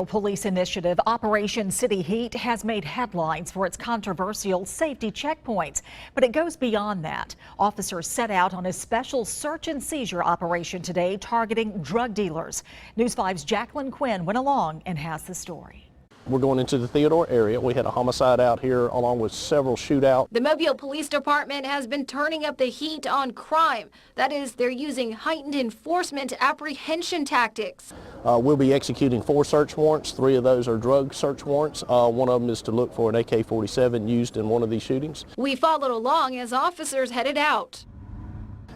Police initiative Operation City Heat has made headlines for its controversial safety checkpoints, but it goes beyond that. Officers set out on a special search and seizure operation today targeting drug dealers. News 5's Jacqueline Quinn went along and has the story. We're going into the Theodore area. We had a homicide out here along with several shootouts. The Mobile Police Department has been turning up the heat on crime. That is, they're using heightened enforcement apprehension tactics. We'll be executing 4 search warrants. 3 of those are drug search warrants. One of them is to look for an AK-47 used in one of these shootings. We followed along as officers headed out.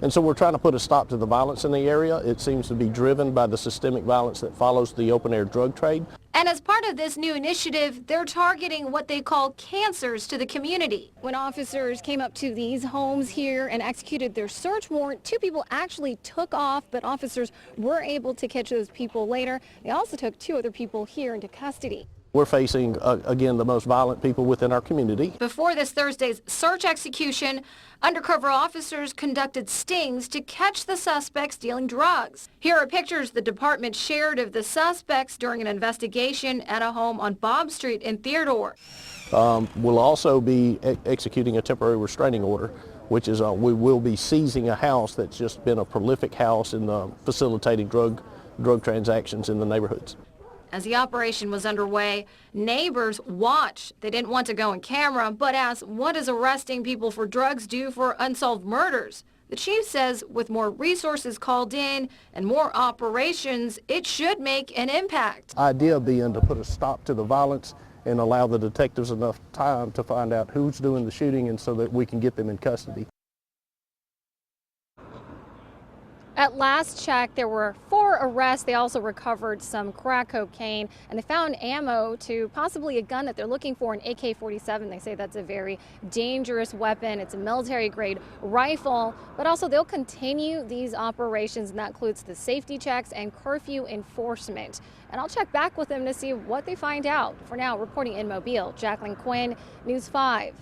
And so we're trying to put a stop to the violence in the area. It seems to be driven by the systemic violence that follows the open-air drug trade. And as part of this new initiative, they're targeting what they call cancers to the community. When officers came up to these homes here and executed their search warrant, 2 people actually took off, but officers were able to catch those people later. They also took 2 other people here into custody. We're facing, again, the most violent people within our community. Before this Thursday's search execution, undercover officers conducted stings to catch the suspects dealing drugs. Here are pictures the department shared of the suspects during an investigation at a home on Bob Street in Theodore. We'll also be executing a temporary restraining order, which is we will be seizing a house that's just been a prolific house in facilitating drug transactions in the neighborhoods. As the operation was underway, neighbors watched. They didn't want to go on camera, but asked, what does arresting people for drugs do for unsolved murders? The chief says with more resources called in and more operations, it should make an impact. Idea being to put a stop to the violence and allow the detectives enough time to find out who's doing the shooting and so that we can get them in custody. At last check, there were 4 arrests. They also recovered some crack cocaine, and they found ammo to possibly a gun that they're looking for, an AK-47. They say that's a very dangerous weapon. It's a military-grade rifle, but also they'll continue these operations, and that includes the safety checks and curfew enforcement. And I'll check back with them to see what they find out. For now, reporting in Mobile, Jacqueline Quinn, News 5.